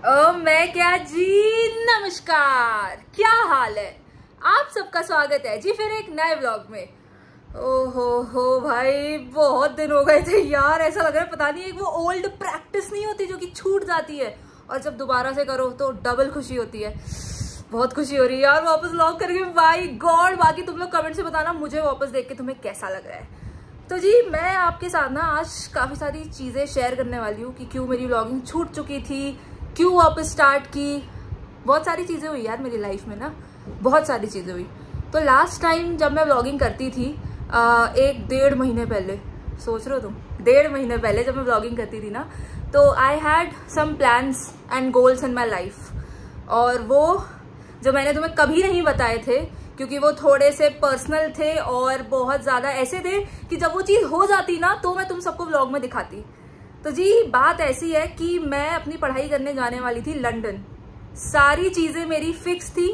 मैं क्या जी, नमस्कार, क्या हाल है आप सबका। स्वागत है जी फिर एक नए व्लॉग में। ओहो हो भाई, बहुत दिन हो गए थे यार। ऐसा लग रहा है पता नहीं, एक वो ओल्ड प्रैक्टिस नहीं होती जो कि छूट जाती है और जब दोबारा से करो तो डबल खुशी होती है। बहुत खुशी हो रही है यार वापस व्लॉग करके, बाय गॉड। बाकी तुम लोग कमेंट से बताना मुझे वापस देख के तुम्हें कैसा लग रहा है। तो जी मैं आपके साथ ना आज काफ़ी सारी चीज़ें शेयर करने वाली हूँ कि क्यों मेरी व्लॉगिंग छूट चुकी थी, क्यों वापस स्टार्ट की। बहुत सारी चीज़ें हुई यार मेरी लाइफ में ना, बहुत सारी चीज़ें हुई। तो लास्ट टाइम जब मैं व्लॉगिंग करती थी 1-1.5 महीने पहले, सोच रहे हो तुम, 1.5 महीने पहले जब मैं व्लॉगिंग करती थी ना, तो I had some plans and goals in my life. और वो जो मैंने तुम्हें कभी नहीं बताए थे क्योंकि वो थोड़े से पर्सनल थे और बहुत ज़्यादा ऐसे थे कि जब वो चीज़ हो जाती ना तो मैं तुम सबको व्लॉग में दिखाती। तो जी बात ऐसी है कि मैं अपनी पढ़ाई करने जाने वाली थी लंदन। सारी चीज़ें मेरी फिक्स थी,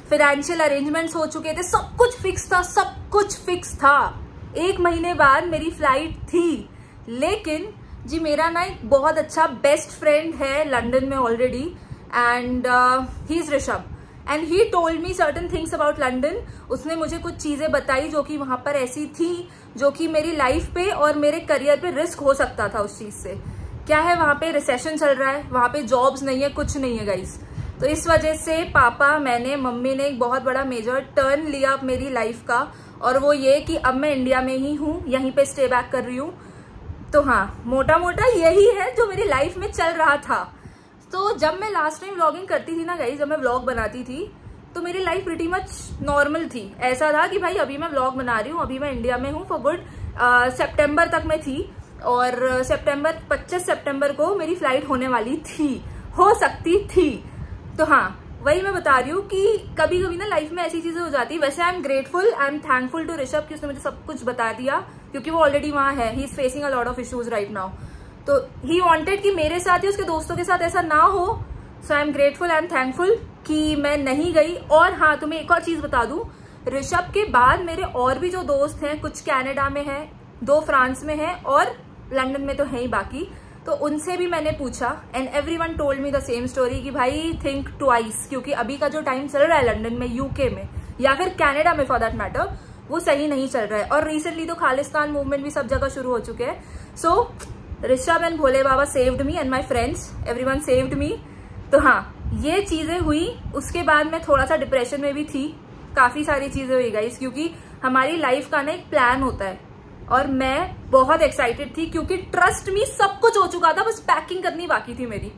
फाइनेंशियल अरेंजमेंट्स हो चुके थे, सब कुछ फिक्स था, सब कुछ फिक्स था। 1 महीने बाद मेरी फ्लाइट थी। लेकिन जी मेरा ना एक बहुत अच्छा बेस्ट फ्रेंड है लंदन में already, and he is Rishabh, and he told me certain things about London. उसने मुझे कुछ चीज़ें बताई जो कि वहाँ पर ऐसी थी जो कि मेरी लाइफ पे और मेरे करियर पे रिस्क हो सकता था उस चीज़ से। क्या है, वहाँ पे रिसेशन चल रहा है, वहाँ पे जॉब्स नहीं है, कुछ नहीं है गाइस। तो इस वजह से पापा, मैंने, मम्मी ने एक बहुत बड़ा मेजर टर्न लिया मेरी लाइफ का, और वो ये कि अब मैं इंडिया में ही हूँ, यहीं पे स्टे बैक कर रही हूँ। तो हाँ, मोटा मोटा यही है जो मेरी लाइफ में चल रहा था। तो जब मैं लास्ट टाइम व्लॉगिंग करती थी ना गाइस, जब मैं व्लॉग बनाती थी तो मेरी लाइफ प्रीटी मच नॉर्मल थी। ऐसा था कि भाई अभी मैं व्लॉग बना रही हूँ, अभी मैं इंडिया में हूँ फॉर गुड। सितंबर तक मैं थी और 25 सितंबर को मेरी फ्लाइट होने वाली थी, हो सकती थी। तो हाँ, वही मैं बता रही हूँ कि कभी कभी ना लाइफ में ऐसी चीजें हो जाती है। वैसे I am grateful, I am thankful to Rishabh कि उसने मुझे सब कुछ बता दिया क्योंकि वो ऑलरेडी वहाँ है। He is facing a lot of issues right now. तो ही वॉन्टेड कि मेरे साथ ही उसके दोस्तों के साथ ऐसा ना हो। So I am grateful, I am thankful कि मैं नहीं गई। और हाँ, तुम्हें एक और चीज बता दूं, ऋषभ के बाद मेरे और भी जो दोस्त हैं, कुछ कनाडा में हैं, 2 फ्रांस में हैं और लंदन में तो है ही बाकी। तो उनसे भी मैंने पूछा and everyone told me the same story कि भाई थिंक ट्वाइस, क्योंकि अभी का जो टाइम चल रहा है लंदन में, यूके में या फिर कनाडा में फॉर दैट मैटर, वो सही नहीं चल रहा है। और रिसेंटली तो खालिस्तान मूवमेंट भी सब जगह शुरू हो चुके हैं। So Rishabh and Bhole Baba saved me and my friends, everyone saved me. तो हाँ, ये चीजें हुई। उसके बाद मैं थोड़ा सा डिप्रेशन में भी थी, काफी सारी चीजें हुई गाइस, क्योंकि हमारी लाइफ का ना एक प्लान होता है और मैं बहुत एक्साइटेड थी क्योंकि ट्रस्ट मी सब कुछ हो चुका था, बस पैकिंग करनी बाकी थी मेरी।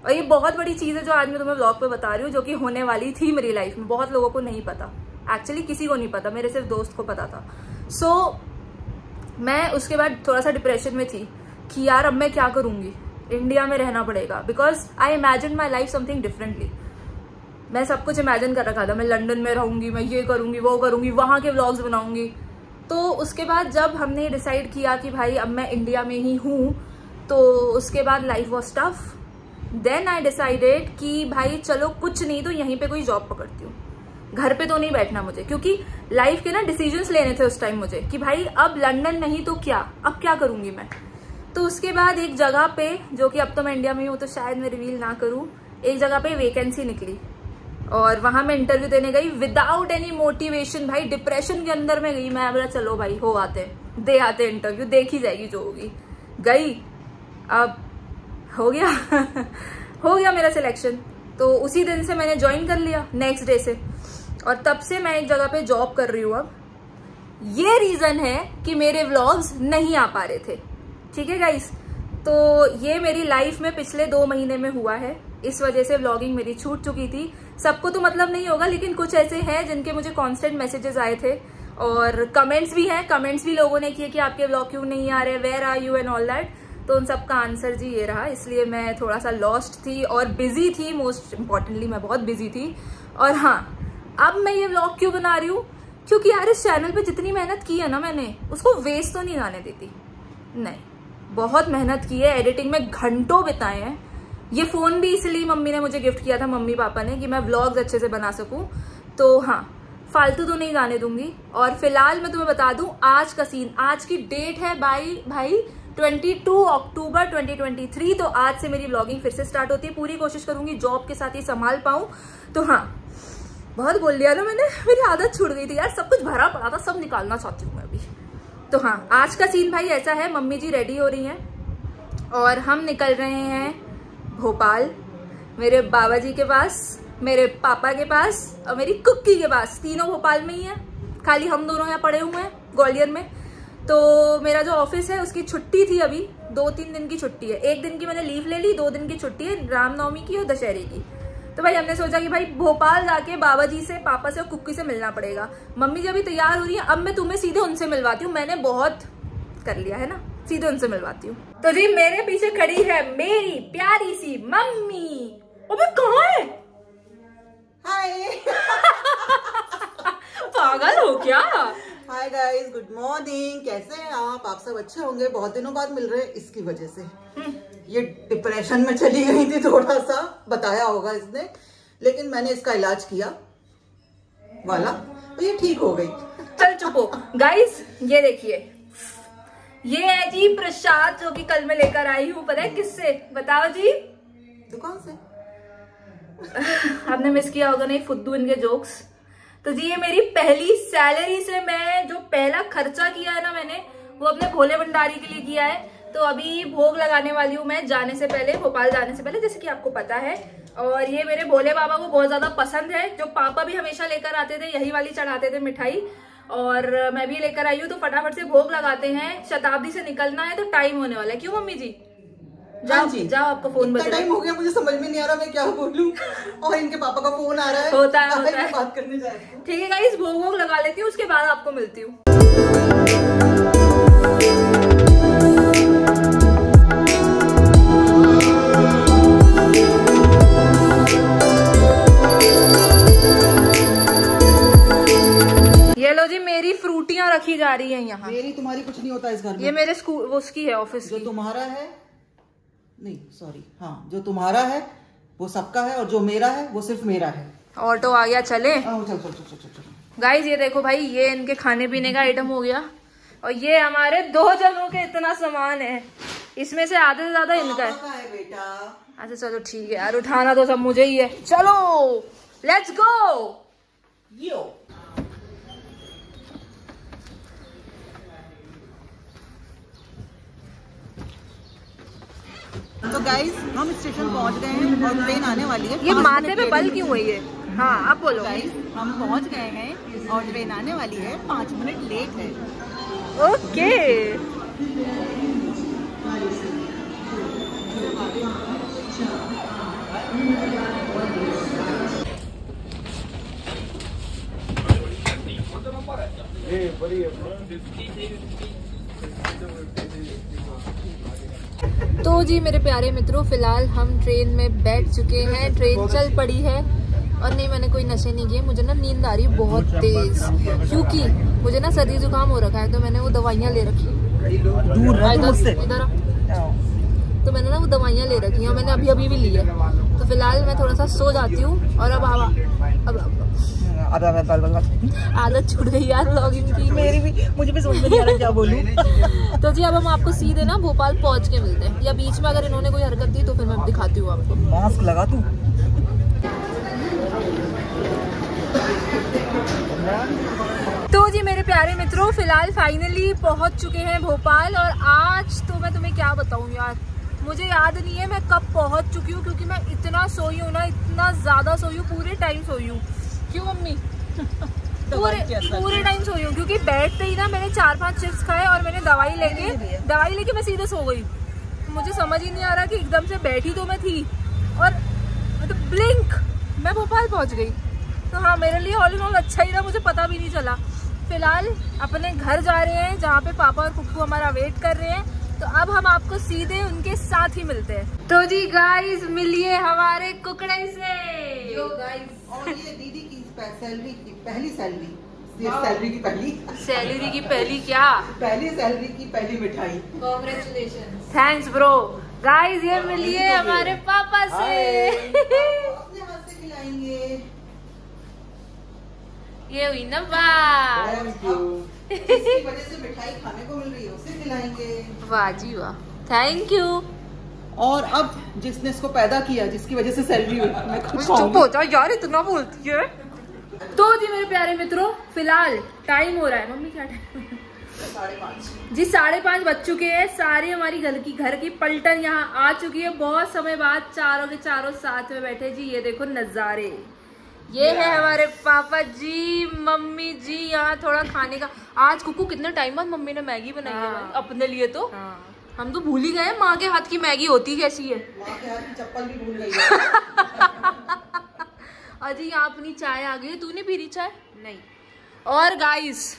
और ये बहुत बड़ी चीज है जो आज मैं तुम्हें व्लॉग पे बता रही हूँ, जो कि होने वाली थी मेरी लाइफ में। बहुत लोगों को नहीं पता, एक्चुअली किसी को नहीं पता, मेरे सिर्फ दोस्त को पता था। सो मैं उसके बाद थोड़ा सा डिप्रेशन में थी कि यार अब मैं क्या करूंगी, इंडिया में रहना पड़ेगा, because I imagine my life something differently. मैं सब कुछ इमेजिन कर रखा था, मैं लंदन में रहूंगी, मैं ये करूंगी, वो करूंगी, वहां के व्लॉग्स बनाऊंगी। तो उसके बाद जब हमने डिसाइड किया कि भाई अब मैं इंडिया में ही हूँ, तो उसके बाद life was tough. Then I decided कि भाई चलो कुछ नहीं तो यहीं पे कोई जॉब पकड़ती हूँ, घर पे तो नहीं बैठना मुझे, क्योंकि लाइफ के ना डिसीजंस लेने थे उस टाइम मुझे कि भाई अब लंदन नहीं तो क्या, अब क्या करूंगी मैं। तो उसके बाद एक जगह पे, जो कि अब तो मैं इंडिया में हूँ तो शायद मैं रिवील ना करूँ, एक जगह पे वैकेंसी निकली और वहां मैं इंटरव्यू देने गई विदाउट एनी मोटिवेशन। भाई डिप्रेशन के अंदर में गई मैं, बोला चलो भाई हो आते, दे आते इंटरव्यू, देखी जाएगी जो होगी। गई, अब हो गया हो गया मेरा सिलेक्शन। तो उसी दिन से मैंने ज्वाइन कर लिया, नेक्स्ट डे से, और तब से मैं एक जगह पे जॉब कर रही हूँ। अब ये रीजन है कि मेरे व्लॉग्स नहीं आ पा रहे थे, ठीक है गाइस। तो ये मेरी लाइफ में पिछले 2 महीने में हुआ है, इस वजह से व्लॉगिंग मेरी छूट चुकी थी। सबको तो मतलब नहीं होगा, लेकिन कुछ ऐसे हैं जिनके मुझे कांस्टेंट मैसेजेस आए थे और कमेंट्स भी हैं, कमेंट्स भी लोगों ने किए कि आपके व्लॉग क्यों नहीं आ रहे, where are you and all that. तो उन सबका आंसर जी ये रहा। इसलिए मैं थोड़ा सा लॉस्ट थी और बिजी थी, मोस्ट इम्पॉर्टेंटली मैं बहुत बिजी थी। और हाँ, अब मैं ये व्लॉग क्यों बना रही हूँ, क्योंकि यार इस चैनल पे जितनी मेहनत की है ना मैंने, उसको वेस्ट तो नहीं जाने देती। नहीं, बहुत मेहनत की है, एडिटिंग में घंटों बिताए हैं। ये फोन भी इसलिए मम्मी ने मुझे गिफ्ट किया था, मम्मी पापा ने, कि मैं व्लॉग्स अच्छे से बना सकूं। तो हाँ, फालतू तो नहीं जाने दूंगी। और फिलहाल मैं तुम्हें बता दूं आज का सीन, आज की डेट है भाई 22 अक्टूबर 2023। तो आज से मेरी व्लॉगिंग फिर से स्टार्ट होती है। पूरी कोशिश करूंगी जॉब के साथ ही संभाल पाऊं। तो हाँ, बहुत बोल लिया ना मैंने, मेरी आदत छूट गई थी यार, सब कुछ भरा पड़ा था, सब निकालना चाहती हूँ मैं अभी। तो हाँ, आज का सीन भाई ऐसा है, मम्मी जी रेडी हो रही हैं और हम निकल रहे हैं भोपाल, मेरे बाबा जी के पास, मेरे पापा के पास और मेरी कुक्की के पास। तीनों भोपाल में ही है, खाली हम दोनों यहाँ पड़े हुए हैं ग्वालियर में। तो मेरा जो ऑफिस है उसकी छुट्टी थी, अभी 2-3 दिन की छुट्टी है। 1 दिन की मैंने लीव ले ली, 2 दिन की छुट्टी है, रामनवमी की और दशहरे की। तो भाई हमने सोचा कि भाई भोपाल जाके बाबा जी से, पापा से और कुक्की से मिलना पड़ेगा। मम्मी जी अभी तैयार हो रही है, अब मैं तुम्हें सीधे उनसे मिलवाती हूँ। मैंने बहुत कर लिया है ना, सीधे उनसे मिलवाती हूँ। तो जी मेरे पीछे खड़ी है मेरी प्यारी सी मम्मी। अबे कहाँ है? हाय पागल हो क्या? Hi guys, good morning. कैसे हैं आप सब अच्छे होंगे। बहुत दिनों बाद मिल रहे हैं, इसकी वजह से ये डिप्रेशन में चली गई थी, थोड़ा सा बताया होगा इसने, लेकिन मैंने इसका इलाज किया वाला तो ये ठीक हो गई। चल चुपो। गाइस ये देखिए, ये है जी प्रसाद, जो कि कल मैं लेकर आई हूँ। पता है किससे? बताओ जी। दुकान से। आपने मिस किया होगा नहीं फुद्दू इनके जोक्स। तो जी ये मेरी पहली सैलरी से मैं जो पहला खर्चा किया है ना मैंने, वो अपने भोले भंडारी के लिए किया है। तो अभी भोग लगाने वाली हूँ मैं जाने से पहले, भोपाल जाने से पहले, जैसे कि आपको पता है। और ये मेरे भोले बाबा को बहुत ज्यादा पसंद है। जो पापा भी हमेशा लेकर आते थे, यही वाली चढ़ाते थे मिठाई, और मैं भी लेकर आई हूँ। तो फटाफट से भोग लगाते हैं, शताब्दी से निकलना है तो टाइम होने वाला है। क्यों मम्मी जी? जाओ जी, जाओ, आपका फोन बज रहा है। टाइम हो गया, मुझे समझ में नहीं आ रहा मैं क्या बोलूं, और इनके पापा का फोन आ रहा है। होता है। बात करने जा रही हूं। ठीक है गाइस, भोग वोग लगा लेती हूँ, उसके बाद आपको मिलती हूँ। ये लो जी, मेरी फ्रूटियां रखी जा रही हैं यहाँ। मेरी तुम्हारी कुछ नहीं होता इस घर में। ये मेरे स्कूल वो उसकी है, ऑफिस की। जो तुम्हारा है, नहीं सॉरी, हाँ, जो तुम्हारा है वो सबका है, और जो मेरा है वो सिर्फ मेरा है। ऑटो आ गया, चले। चल। गाइस ये देखो भाई, ये इनके खाने पीने का आइटम हो गया, और ये हमारे 2 जनों के इतना सामान है, इसमें से आधे से ज्यादा इनका है। बेटा अच्छा चलो ठीक है यार, उठाना तो सब मुझे ही है। चलो लेट्स गो। यो तो गाइस, हम स्टेशन पहुंच गए हैं और ट्रेन आने वाली है। ये माथे पे बल क्यों है ये? हाँ आप बोलो। गाइस हम पहुंच गए हैं और ट्रेन आने वाली है, 5 मिनट लेट है। ओके। तो जी मेरे प्यारे मित्रों, फिलहाल हम ट्रेन में बैठ चुके हैं, ट्रेन चल पड़ी है। और नहीं, मैंने कोई नशे नहीं किए, मुझे ना नींद आ रही है बहुत तेज, क्योंकि मुझे ना सर्दी जुकाम हो रखा है। तो मैंने वो दवाइयाँ ले रखी, इधर तो मैंने ना वो दवाइयाँ ले रखी हैं, और मैंने अभी भी ली है। तो फिलहाल मैं थोड़ा सा सो जाती हूँ, और अब आदत छूट गई यार व्लॉगिंग की। मेरी भी, मुझे भी समझ में नहीं आ रहा क्या बोलूं। तो जी अब हम आपको सीधे ना भोपाल पहुंच के मिलते हैं, या बीच में अगर इन्होंने कोई हरकत दी तो फिर मैं दिखाती हूँ आपको। मास्क लगा तू। तो जी मेरे प्यारे मित्रों, फिलहाल फाइनली पहुंच चुके हैं भोपाल। और आज तो मैं तुम्हें क्या बताऊं यार, मुझे याद नहीं है मैं कब पहुंच चुकी हूँ, क्योंकि मैं इतना सोई हूँ ना, इतना ज्यादा सोई हूँ, पूरे टाइम सोई हूँ। क्यों मम्मी? पूरे टाइम सोई हूँ, क्योंकि बैठते ही ना मैंने 4-5 चिप्स खाए, और मैंने दवाई लेके मैं सीधे सो गई। मुझे समझ ही नहीं आ रहा कि एकदम से बैठी तो मैं थी, और मतलब ब्लिंक मैं भोपाल पहुंच गई। तो हाँ, मेरे लिए ऑल इन ऑल अच्छा ही रहा, मुझे पता भी नहीं चला। फिलहाल अपने घर जा रहे हैं, जहाँ पे पापा और कुक्कू हमारा वेट कर रहे हैं। तो अब हम आपको सीधे उनके साथ ही मिलते हैं। तो जी गाइस, मिलिए हमारे कुकड़े से। यो गाइस, और ये दीदी की सैलरी की पहली सैलरी की पहली क्या? पहली सैलरी की पहली मिठाई। कांग्रेचुलेशन। Thanks bro. गाइस ये मिलिए हमारे पापा से। अपने हाथ से खिलाएंगे। ये हुई ना बात। जिसकी वजह से मिठाई खाने को मिल रही है उसे खिलाएंगे। वाह जी वाह, थैंक यू। और अब जिसने इसको पैदा किया, जिसकी वजह से सैलरी हुई, मैं खुद चुप हो जा यार, इतना बोलती है। तो जी मेरे प्यारे मित्रों, फिलहाल टाइम हो रहा है, मम्मी क्या टाइम 5:30 जी 5:30 बज चुके हैं। सारी हमारी घर की पलटन यहाँ आ चुकी है। बहुत समय बाद चारों के चारों साथ में बैठे जी। ये देखो नजारे, ये है हमारे पापा जी, मम्मी जी। यहाँ थोड़ा खाने का, आज कुकू कितने टाइम बाद मम्मी ने मैगी बनाई है अपने लिए। तो हम तो भूल ही गए माँ के हाथ की मैगी होती कैसी है। माँ के हाथ की चप्पल भी भूल गई है। अजी यहाँ अपनी चाय आ गई। तूने पी रही चाय? नहीं। और गाइस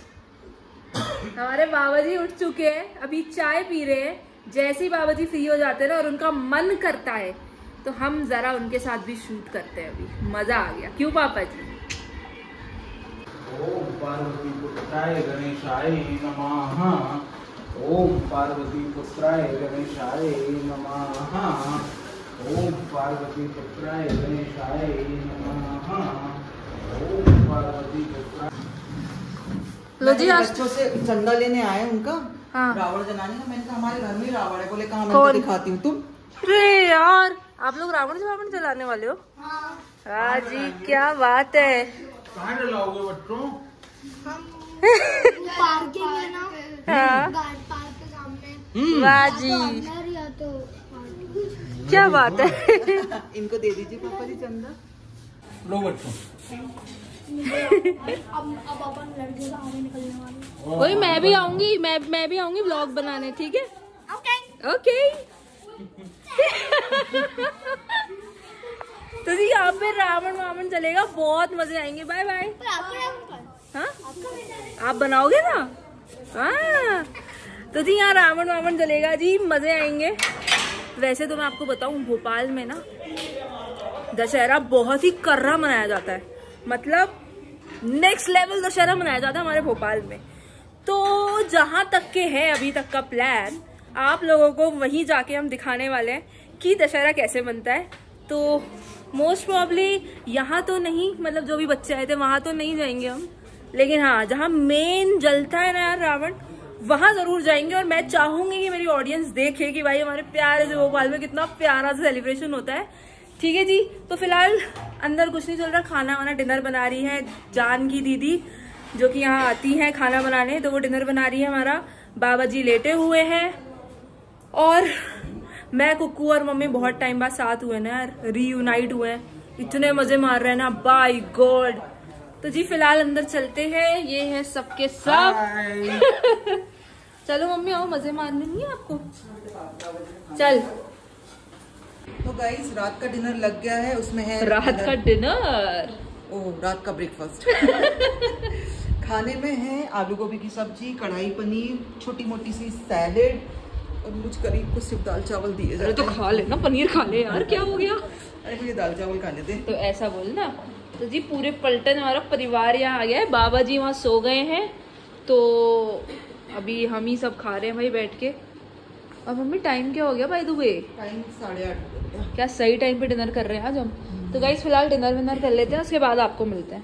हमारे बाबा जी उठ चुके हैं, अभी चाय पी रहे हैं। जैसे ही बाबा जी फ्री हो जाते हैं ना और उनका मन करता है तो हम जरा उनके साथ भी शूट करते हैं। अभी मजा आ गया, क्यों पापा जी? ओम पार्वती पुत्राय गणेशाय नमः। ओम पार्वती पुत्राय गणेशाय नमः। ओम पार्वती पुत्राय गणेशाय नमः। ओम पार्वती पुत्राय। लो जी, आज बच्चों से चंदा लेने आए उनका। हाँ। रावण जलाने का। मैंने कहा हमारे घर में ही रावण है। बोले कहाँ? मैं तो दिखाती हूँ। तुम? अरे यार, आप लोग रावण जलाने वाले हो? हाँ जी, क्या बात है। कहाँ जलाओगे बच्चों? पार्किंग है ना, हाँ। पार्क के सामने। वाह जी, अंदर या तो क्या बात है। इनको दे दीजिए पापा जी चंदा। लो बच्चों। अब अपन लड़के बाहर निकलने वाले। वही मैं भी आऊंगी, मैं भी आऊंगी व्लॉग बनाने, ठीक है? Okay okay. तो जी यहाँ पे रावण चलेगा, बहुत मजे आएंगे। Bye bye. हाँ, आप बनाओगे ना? हाँ, तो जी यहाँ रावण चलेगा जी, मजे आएंगे। वैसे तो मैं आपको बताऊं, भोपाल में ना दशहरा बहुत ही कर्रा मनाया जाता है। मतलब नेक्स्ट लेवल दशहरा मनाया जाता है हमारे भोपाल में। तो जहां तक के है अभी तक का प्लान, आप लोगों को वहीं जाके हम दिखाने वाले हैं कि दशहरा कैसे बनता है। तो मोस्ट प्रॉब्ली यहाँ तो नहीं, मतलब जो भी बच्चे आए थे वहां तो नहीं जाएंगे हम, लेकिन हाँ जहाँ मेन जलता है ना यार रावण, वहां जरूर जाएंगे। और मैं चाहूंगी कि मेरी ऑडियंस देखे कि भाई हमारे प्यारे से भोपाल में कितना प्यारा सा सेलिब्रेशन होता है। ठीक है जी। तो फिलहाल अंदर कुछ नहीं चल रहा, खाना वाना डिनर बना रही है जान की दीदी, जो कि यहाँ आती है खाना बनाने। तो वो डिनर बना रही है हमारा। बाबा जी लेटे हुए हैं और मैं, कुक्कू और मम्मी बहुत टाइम बाद साथ हुए ना यार, रीयूनाइट हुए हैं। इतने मजे मार रहे हैं ना, बाय गॉड। तो जी फिलहाल अंदर चलते हैं, ये है सबके सब। चलो मम्मी आओ, मजे मारने नहीं है आपको? चल। तो गाइस रात का डिनर लग गया है, उसमें है रात का डिनर, ओह रात का ब्रेकफास्ट। खाने में है आलू गोभी की सब्जी, कढ़ाई पनीर, छोटी मोटी सी सैलेड और मुझ करीब को सिर्फ दाल चावल दिए जाते हैं। तो खा लेना, पनीर खा ले यार, क्या हो गया? अरे मुझे दाल चावल खाने दे। तो ऐसा बोल ना। तो जी पूरे पलटन हमारा परिवार यहाँ आ गया है। बाबा जी वहाँ सो गए हैं, तो अभी हम ही सब खा रहे हैं भाई बैठ के। और मम्मी टाइम क्या हो गया बाय द वे? टाइम 8:30। क्या सही टाइम पे डिनर कर रहे हैं आज हम। तो गाइस फिलहाल डिनर विनर कर लेते हैं, उसके बाद आपको मिलते हैं।